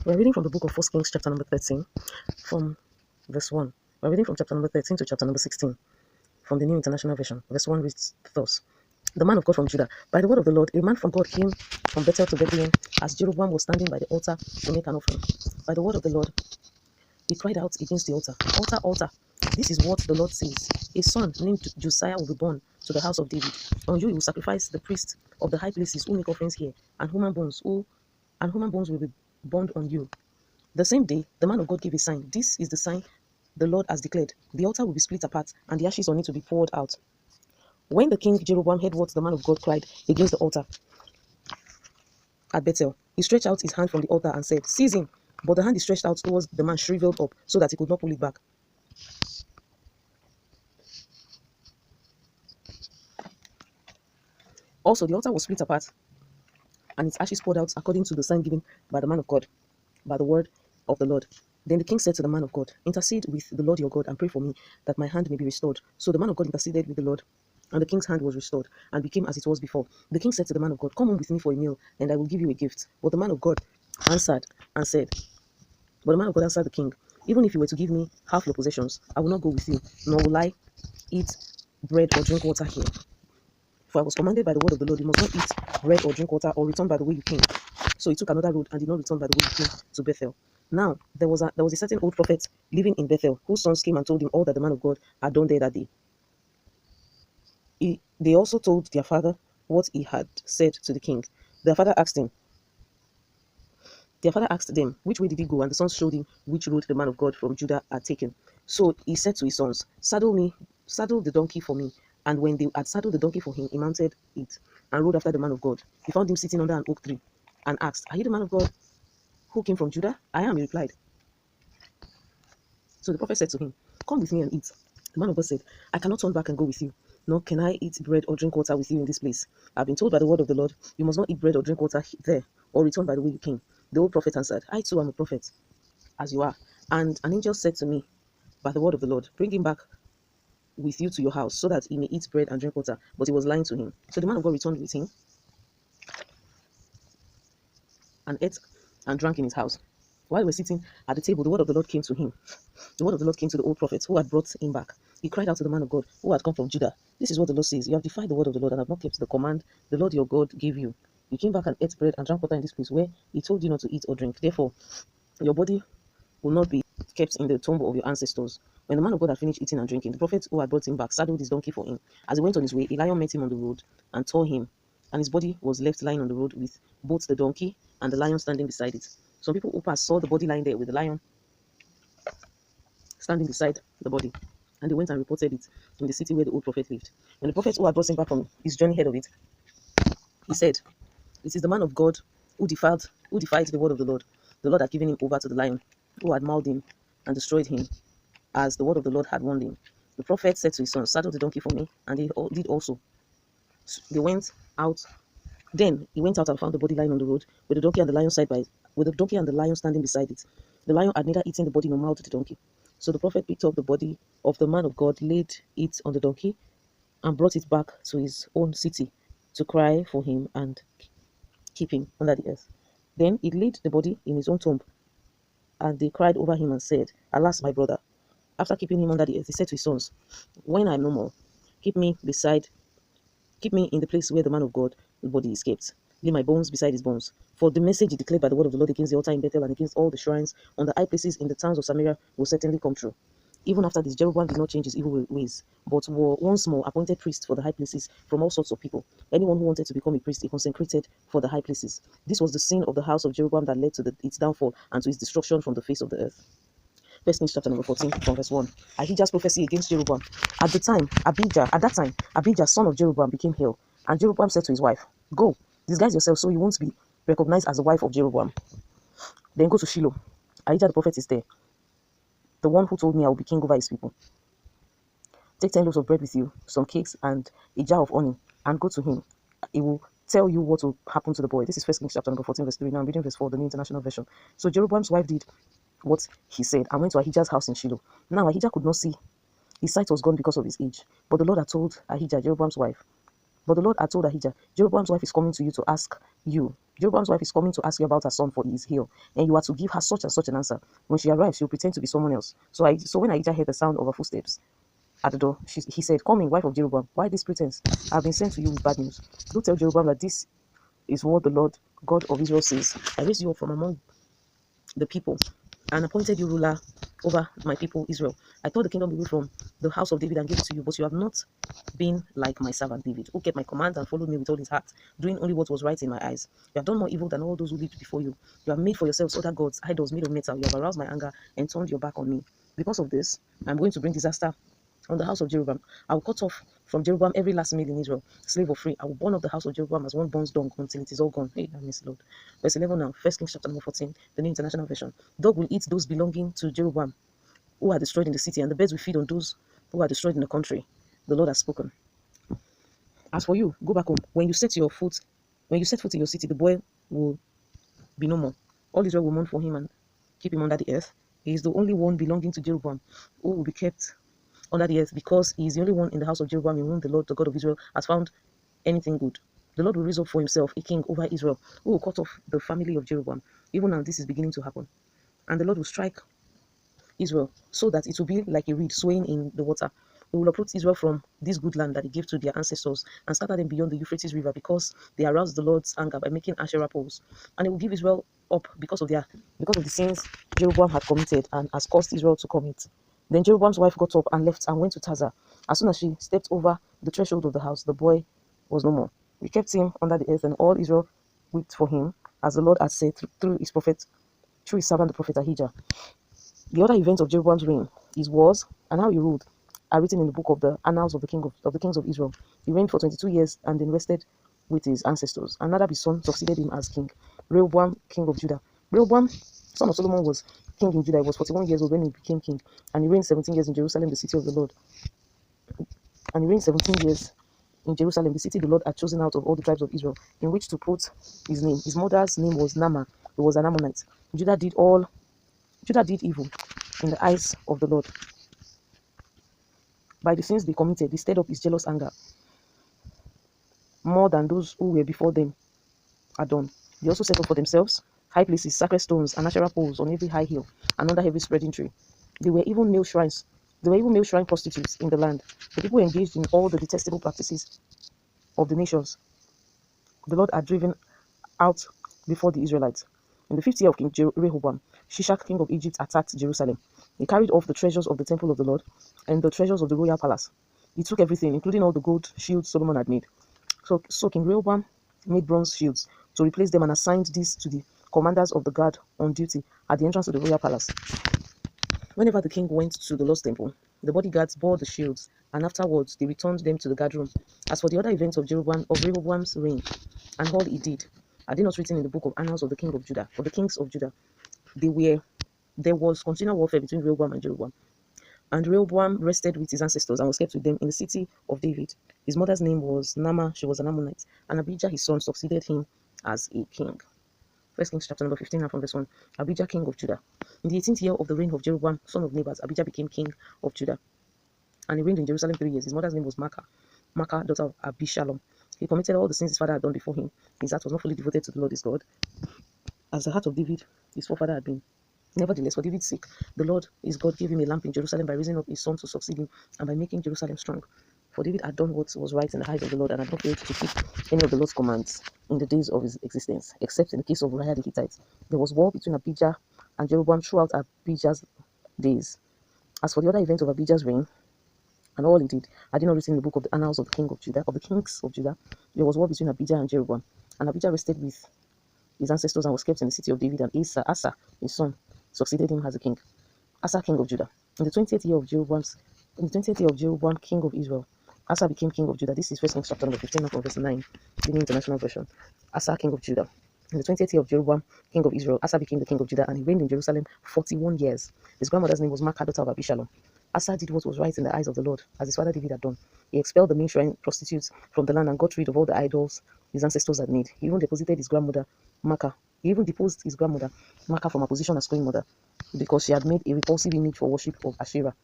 We're reading from the book of 1 Kings, chapter number 13, from verse 1. We're reading from chapter number 13 to chapter number 16, from the New International Version. Verse 1 reads thus. The man of God from Judah. By the word of the Lord, a man from God came from Bethel to Bethlehem as Jeroboam was standing by the altar to make an offering. By the word of the Lord, he cried out against the altar. Altar, altar. This is what the Lord says. A son named Josiah will be born to the house of David. On you he will sacrifice the priests of the high places who make offerings here, and human bones will be burned on you. The same day, the man of God gave a sign. This is the sign the Lord has declared. The altar will be split apart, and the ashes on it will be poured out. When the king Jeroboam heard what the man of God cried against the altar at Bethel, he stretched out his hand from the altar and said, "Seize him." But the hand he stretched out towards the man shriveled up so that he could not pull it back. Also, the altar was split apart, and its ashes poured out according to the sign given by the man of God, by the word of the Lord. Then the king said to the man of God, "Intercede with the Lord your God and pray for me, that my hand may be restored." So the man of God interceded with the Lord, and the king's hand was restored, and became as it was before. The king said to the man of God, "Come home with me for a meal, and I will give you a gift." But the man of God answered and said, But the man of God answered the king, "Even if you were to give me half your possessions, I will not go with you, nor will I eat bread or drink water here. For I was commanded by the word of the Lord, you must not eat bread or drink water or return by the way you came." So he took another road and did not return by the way he came to Bethel. Now there was a certain old prophet living in Bethel, whose sons came and told him all that the man of God had done there that day. They also told their father what he had said to the king. Their father asked them, which way did he go? And the sons showed him which road the man of God from Judah had taken. So he said to his sons, saddle the donkey for me. And when they had saddled the donkey for him, he mounted it and rode after the man of God. He found him sitting under an oak tree and asked, "Are you the man of God who came from Judah?" "I am," he replied. So the prophet said to him, "Come with me and eat." The man of God said, "I cannot turn back and go with you, nor can I eat bread or drink water with you in this place. I have been told by the word of the Lord, you must not eat bread or drink water there, or return by the way you came." The old prophet answered, "I too am a prophet, as you are. And an angel said to me by the word of the Lord, bring him back with you to your house, so that he may eat bread and drink water." But he was lying to him. So the man of God returned with him and ate and drank in his house. While we were sitting at the table, the word of the Lord came to him. The word of the Lord came to the old prophet who had brought him back. He cried out to the man of God who had come from Judah, "This is what the Lord says. You have defied the word of the Lord and have not kept the command the Lord your God gave you. You came back and ate bread and drank water in this place where he told you not to eat or drink. Therefore, your body will not be kept in the tomb of your ancestors." When the man of God had finished eating and drinking, the prophet who had brought him back saddled his donkey for him. As he went on his way, a lion met him on the road and tore him, and his body was left lying on the road with both the donkey and the lion standing beside it. Some people who passed saw the body lying there with the lion standing beside the body, and they went and reported it in the city where the old prophet lived. When the prophet who had brought him back from his journey heard of it, he said, "It is the man of God who defied the word of the Lord. The Lord had given him over to the lion, who had mauled him and destroyed him, as the word of the Lord had warned him." The prophet said to his son, "Saddle the donkey for me," and they did also. They went out. Then he went out and found the body lying on the road, with the donkey and the lion standing beside it. The lion had neither eaten the body nor mauled the donkey. So the prophet picked up the body of the man of God, laid it on the donkey, and brought it back to his own city to cry for him and keep him under the earth. Then he laid the body in his own tomb, and they cried over him and said, "Alas, my brother." After keeping him under the earth, he said to his sons, "When I am no more, keep me in the place where the man of God, the body is kept. Lay my bones beside his bones. For the message he declared by the word of the Lord against the altar in Bethel and against all the shrines on the high places in the towns of Samaria will certainly come true." Even after this, Jeroboam did not change his evil ways, but were once more appointed priests for the high places from all sorts of people. Anyone who wanted to become a priest, he consecrated for the high places. This was the sin of the house of Jeroboam that led to its downfall and to its destruction from the face of the earth. 1 Kings chapter number 14 from verse 1. Ahijah's prophecy against Jeroboam. At that time, Abijah, son of Jeroboam, became ill. And Jeroboam said to his wife, "Go, disguise yourself so you won't be recognized as the wife of Jeroboam. Then go to Shiloh. Ahijah the prophet is there, the one who told me I will be king over his people. Take 10 loaves of bread with you, some cakes, and a jar of honey, and go to him. He will tell you what will happen to the boy." This is 1 Kings chapter number 14 verse 3. Now I'm reading verse 4, the New International Version. So Jeroboam's wife did what he said and went to Ahijah's house in Shiloh. Now Ahijah could not see. His sight was gone because of his age. But the Lord had told Ahijah, Jeroboam's wife, But the Lord had told Ahijah, Jeroboam's wife is coming to you to ask you. Jeroboam's wife is coming to ask you about her son, for he is ill, and you are to give her such and such an answer. When she arrives, she will pretend to be someone else. So when Ahijah heard the sound of her footsteps at the door, he said, Come in, wife of Jeroboam. Why this pretense? I have been sent to you with bad news. Do tell Jeroboam that this is what the Lord God of Israel says. I raised you up from among the people and appointed you ruler over my people Israel. I thought the kingdom would be from the house of David and gave it to you, but you have not been like my servant David, who kept my commands and followed me with all his heart, doing only what was right in my eyes. You have done more evil than all those who lived before you. You have made for yourselves other gods, idols made of metal. You have aroused my anger and turned your back on me. Because of this, I'm going to bring disaster on the house of Jeroboam. I will cut off from Jeroboam every last male in Israel, slave or free. I will burn up the house of Jeroboam as one burns dung until it is all gone. Hey, I miss Lord. Verse 11 now, 1 Kings chapter number 14, the New International Version. Dog will eat those belonging to Jeroboam who are destroyed in the city, and the birds will feed on those who are destroyed in the country. The Lord has spoken. As for you, go back home. When you set foot in your city, the boy will be no more. All Israel will mourn for him and keep him under the earth. He is the only one belonging to Jeroboam who will be kept under the earth, because he is the only one in the house of Jeroboam in whom the Lord, the God of Israel, has found anything good. The Lord will raise up for himself a king over Israel, who will cut off the family of Jeroboam. Even now, this is beginning to happen. And the Lord will strike Israel so that it will be like a reed swaying in the water. He will uproot Israel from this good land that he gave to their ancestors and scatter them beyond the Euphrates River, because they aroused the Lord's anger by making Asherah poles. And he will give Israel up because of the sins Jeroboam had committed and has caused Israel to commit. Then Jeroboam's wife got up and left and went to Tirzah. As soon as she stepped over the threshold of the house, the boy was no more. We kept him under the earth, and all Israel wept for him, as the Lord had said through his servant the prophet Ahijah. The other events of Jeroboam's reign, his wars, and how he ruled, are written in the book of the Annals of the Kings of Israel. He reigned for 22 years and then rested with his ancestors. And Nadab his son succeeded him as king. Rehoboam, king of Judah. Rehoboam, son of Solomon, was king in Judah. He was 41 years old when he became king, and he reigned 17 years in Jerusalem, the city of the Lord. And he reigned 17 years in Jerusalem, the city the Lord had chosen out of all the tribes of Israel, in which to put his name. His mother's name was Naamah, who was an Ammonite. Judah did evil in the eyes of the Lord. By the sins they committed, they stirred up his jealous anger more than those who were before them had done. They also set up for themselves high places, sacred stones, and Asherah poles on every high hill and under every spreading tree. There were even male shrine prostitutes in the land. The people engaged in all the detestable practices of the nations the Lord had driven out before the Israelites. In the 5th year of King Rehoboam, Shishak, king of Egypt, attacked Jerusalem. He carried off the treasures of the temple of the Lord and the treasures of the royal palace. He took everything, including all the gold shields Solomon had made. So King Rehoboam made bronze shields to replace them and assigned these to the commanders of the guard on duty at the entrance to the royal palace. Whenever the king went to the Lord's temple, the bodyguards bore the shields, and afterwards they returned them to the guard room. As for the other events of Rehoboam's reign and all he did, are they not written in the book of Annals of the King of Judah, of the kings of Judah? There was continual warfare between Rehoboam and Jeroboam. And Rehoboam rested with his ancestors and was kept with them in the city of David. His mother's name was Naamah, she was an Ammonite, and Abijah his son succeeded him as a king. 1 Kings chapter number 15 and from verse 1. Abijah, king of Judah. In the 18th year of the reign of Jeroboam, son of Nebat, Abijah became king of Judah. And he reigned in Jerusalem 3 years. His mother's name was Maacah, daughter of Abishalom. He committed all the sins his father had done before him. His heart was not fully devoted to the Lord his God, as the heart of David, his forefather, had been. Nevertheless, for David's sake, the Lord his God gave him a lamp in Jerusalem by raising up his son to succeed him and by making Jerusalem strong. For David had done what was right in the eyes of the Lord and had not failed to keep any of the Lord's commands in the days of his existence, except in the case of Uriah the Hittite. There was war between Abijah and Jeroboam throughout Abijah's days. As for the other events of Abijah's reign and all he did, I did not written in the book of the Annals of the Kings of Judah. There was war between Abijah and Jeroboam, and Abijah rested with his ancestors and was kept in the city of David, and Asa, his son, succeeded him as a king. Asa, king of Judah. In the 20th year of Jeroboam, king of Israel, Asa became king of Judah. This is 1 Kings chapter number 15 from verse 9, the New International Version. Asa, king of Judah. In the 20th year of Jeroboam, king of Israel, Asa became the king of Judah, and he reigned in Jerusalem 41 years. His grandmother's name was Maacah, daughter of Abishalom. Asa did what was right in the eyes of the Lord, as his father David had done. He expelled the main shrine prostitutes from the land and got rid of all the idols his ancestors had made. He even deposed his grandmother Maacah from her position as queen mother, because she had made a repulsive image for worship of Asherah.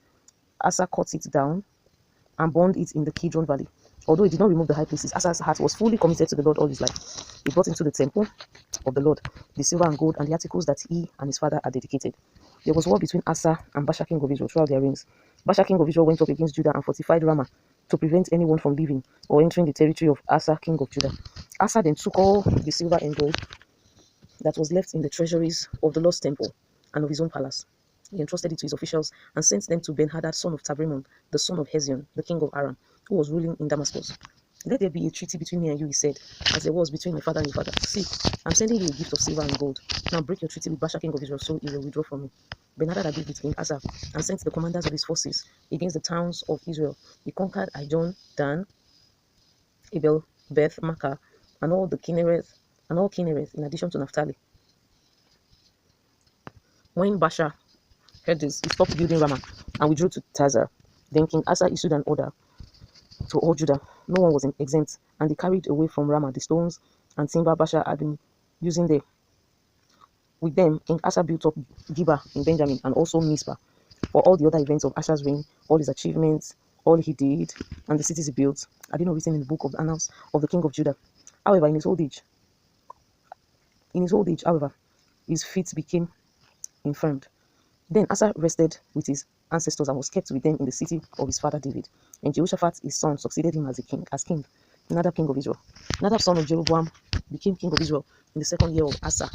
Asa cut it down and burned it in the Kidron Valley. Although he did not remove the high places, Asa's heart was fully committed to the Lord all his life. He brought into the temple of the Lord the silver and gold and the articles that he and his father had dedicated. There was war between Asa and Baasha king of Israel throughout their reigns. Baasha king of Israel went up against Judah and fortified Ramah to prevent anyone from leaving or entering the territory of Asa king of Judah. Asa then took all the silver and gold that was left in the treasuries of the Lord's temple and of his own palace. He entrusted it to his officials and sent them to Ben-Hadad, son of Tabrimon, the son of Hezion, the king of Aram, who was ruling in Damascus. Let there be a treaty between me and you, he said, as there was between my father and your father. See, I'm sending you a gift of silver and gold. Now break your treaty with Baasha king of Israel, so he will withdraw from me. Ben-Hadad agreed with King Asa and sent the commanders of his forces against the towns of Israel. He conquered Ijon, Dan, Abel, Beth, Makkah, and all Kinnereth, in addition to Naphtali. When Baasha heard this, he stopped building Ramah and withdrew to Tirzah. Then King Asa issued an order to all Judah. No one was exempt, and they carried away from Ramah the stones and timber Baasha had been using there. With them, King Asa built up Geba in Benjamin and also Mizpah. For all the other events of Asa's reign, all his achievements, all he did, and the cities he built, are they not written in the book of the annals of the king of Judah? However, in his old age, however, his feet became infirmed. Then Asa rested with his ancestors and was kept with them in the city of his father David. And Jehoshaphat, his son, succeeded him as king. Nadab, king of Israel. Nadab, son of Jeroboam, became king of Israel in the second year of Asa,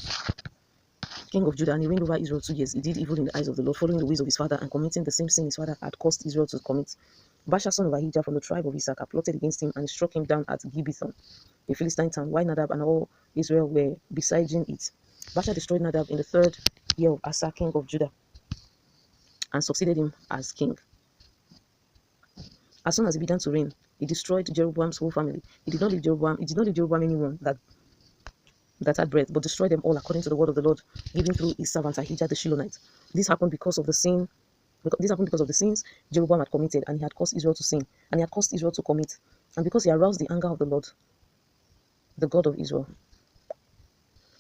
king of Judah, and he reigned over Israel 2 years. He did evil in the eyes of the Lord, following the ways of his father and committing the same sin his father had caused Israel to commit. Baasha, son of Ahijah, from the tribe of Issachar, plotted against him and struck him down at Gibbethon, a Philistine town, while Nadab and all Israel were besieging it. Baasha destroyed Nadab in the 3rd year of Asa, king of Judah, and succeeded him as king. As soon as he began to reign, he destroyed Jeroboam's whole family. He did not leave Jeroboam anyone that had breath, but destroyed them all according to the word of the Lord given through his servant Ahijah the Shilonite. This happened because of the sins Jeroboam had committed, and he had caused Israel to sin, and he had caused Israel to commit, and because he aroused the anger of the Lord, the God of Israel.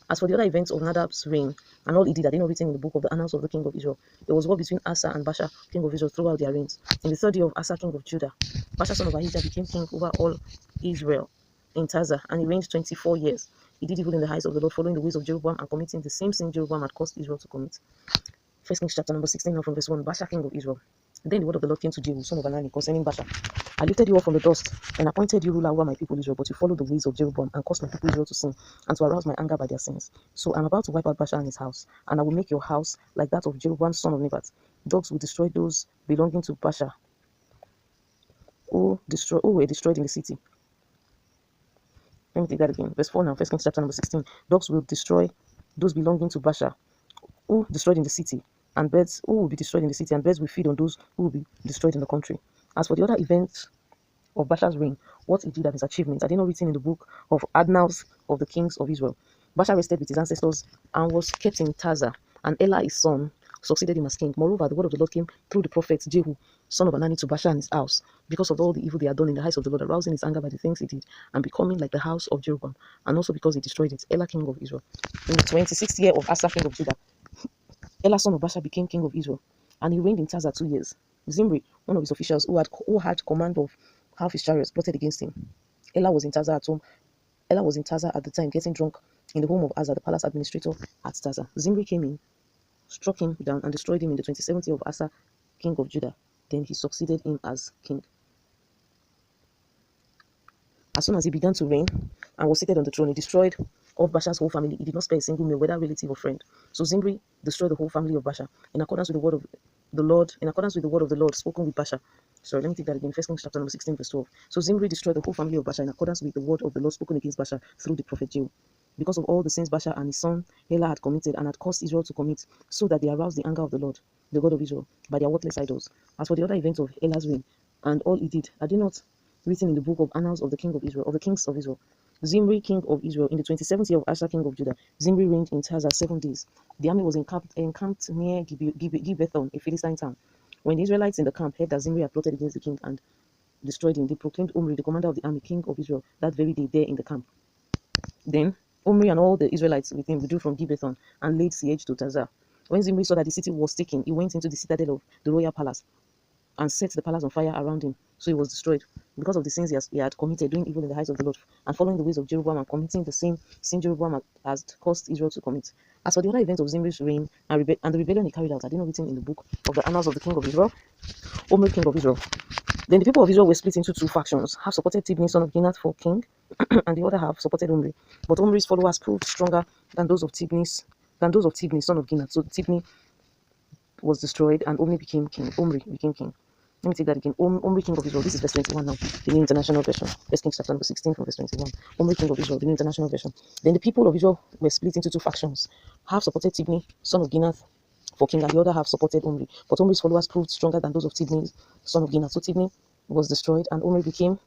As for the other events of Nadab's reign and all he did, are they not written in the book of the annals of the king of Israel? There was war between Asa and Baasha, king of Israel, throughout their reigns. In the 3rd year of Asa, king of Judah, Baasha, son of Ahijah, became king over all Israel in Tirzah, and he reigned 24 years. He did evil in the eyes of the Lord, following the ways of Jeroboam and committing the same sin Jeroboam had caused Israel to commit. 1 Kings chapter number 16, now from verse 1. Baasha, king of Israel. Then the word of the Lord came to Jehu, son of Hanani, concerning Baasha. I lifted you up from the dust and appointed you ruler over my people Israel, but you followed the ways of Jeroboam and caused my people Israel to sin and to arouse my anger by their sins. So I'm about to wipe out Baasha and his house, and I will make your house like that of Jeroboam, son of Nebat. Dogs will destroy those belonging to Baasha who were destroyed in the city. Let me take that again. Verse 4 now, 1 Kings chapter number 16. Dogs will destroy those belonging to Baasha who destroyed in the city, and birds who will be destroyed in the city, and birds will feed on those who will be destroyed in the country. As for the other events of Baasha's reign, what he did and his achievements, are they not written in the book of annals of the kings of Israel? Baasha rested with his ancestors and was kept in Tirzah, and Elah his son succeeded him as king. Moreover, the word of the Lord came through the prophet Jehu, son of Hanani, to Baasha and his house, because of all the evil they had done in the eyes of the Lord, arousing his anger by the things he did, and becoming like the house of Jeroboam, and also because he destroyed it. Elah, king of Israel. In the 26th year of Asa, king of Judah, Elah, son of Baasha, became king of Israel, and he reigned in Tirzah 2 years. Zimri, one of his officials who had command of half his chariots, plotted against him. Elah was in Tirzah at home. Elah was in Tirzah at the time, getting drunk in the home of Asa, the palace administrator at Tirzah. Zimri came in, struck him down, and destroyed him in the 27th year of Asa, king of Judah. Then he succeeded him as king. As soon as he began to reign and was seated on the throne, he destroyed of Baasha's whole family. He did not spare a single male, whether relative or friend. So Zimri destroyed the whole family of Baasha in accordance with the word of the Lord, spoken with Baasha. Sorry, let me take that again. 1 Kings chapter number 16, verse 12. So Zimri destroyed the whole family of Baasha in accordance with the word of the Lord spoken against Baasha through the prophet Jehu, because of all the sins Baasha and his son Elah had committed and had caused Israel to commit, so that they aroused the anger of the Lord, the God of Israel, by their worthless idols. As for the other events of Elah's reign and all he did, are they not written in the book of annals of the king of Israel, of the kings of Israel? Zimri, king of Israel, in the 27th year of Asa, king of Judah, Zimri reigned in Tirzah 7 days. The army was encamped near Gibbethon, a Philistine town. When the Israelites in the camp heard that Zimri had plotted against the king and destroyed him, they proclaimed Omri, the commander of the army, king of Israel, that very day there in the camp. Then Omri and all the Israelites with him withdrew from Gibbethon and laid siege to Tirzah. When Zimri saw that the city was taken, he went into the citadel of the royal palace and set the palace on fire around him. so he was destroyed because of the sins he had committed, doing evil in the eyes of the Lord, and following the ways of Jeroboam and committing the same sin Jeroboam has caused Israel to commit. As for the other events of Zimri's reign and the rebellion he carried out, are they not written in the book of the annals of the king of Israel? Omri, king of Israel. Then the people of Israel were split into two factions. Half supported Tibni, son of Ginath, for king, and the other half supported Omri. But Omri's followers proved stronger than those of Tibni, son of Ginath. So Tibni was destroyed, and Omri became king. Omri became king. Let me take that again. Omri, king of Israel. This is verse 21 now, the New International Version. First Kings chapter number 16 from verse 21. Omri, king of Israel, the New International Version. Then the people of Israel were split into two factions. Half supported Tibni, son of Ginath, for king, and the other half supported Omri. But Omri's followers proved stronger than those of Tibni, son of Ginath. So Tibni was destroyed, and Omri became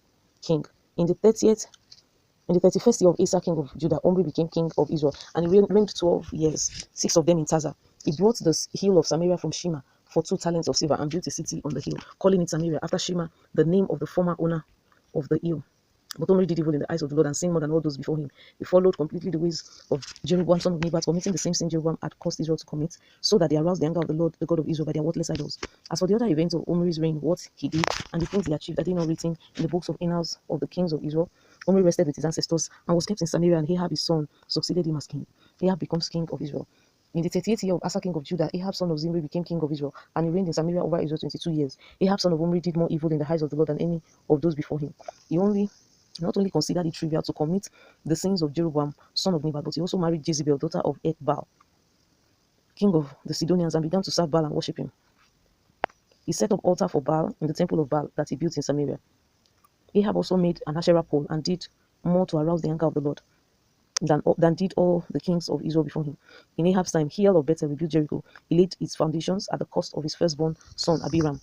king. In the 31st year of Asa, king of Judah, Omri became king of Israel, and he reigned 12 years, 6 of them in Tazah. He brought the hill of Samaria from Shema for 2 talents of silver and built a city on the hill, calling it Samaria, after Shema, the name of the former owner of the hill. But Omri did evil in the eyes of the Lord and sinned more than all those before him. He followed completely the ways of Jeroboam, son of Nebat, committing the same sin Jeroboam had caused Israel to commit, so that they aroused the anger of the Lord, the God of Israel, by their worthless idols. As for the other events of Omri's reign, what he did and the things he achieved, are they not written in the books of annals of the kings of Israel? Omri rested with his ancestors and was kept in Samaria, and Ahab his son succeeded him as king. Ahab becomes king of Israel. In the 38th year of Asa, king of Judah, Ahab, son of Zimri, became king of Israel, and he reigned in Samaria over Israel 22 years. Ahab, son of Omri, did more evil in the eyes of the Lord than any of those before him. He not only considered it trivial to commit the sins of Jeroboam, son of Nebat, but he also married Jezebel, daughter of Ethbaal, king of the Sidonians, and began to serve Baal and worship him. He set up altar for Baal in the temple of Baal that he built in Samaria. Ahab also made an Asherah pole and did more to arouse the anger of the Lord than did all the kings of Israel before him. In Ahab's time, Hiel of Bethel rebuilt Jericho. He laid its foundations at the cost of his firstborn son Abiram.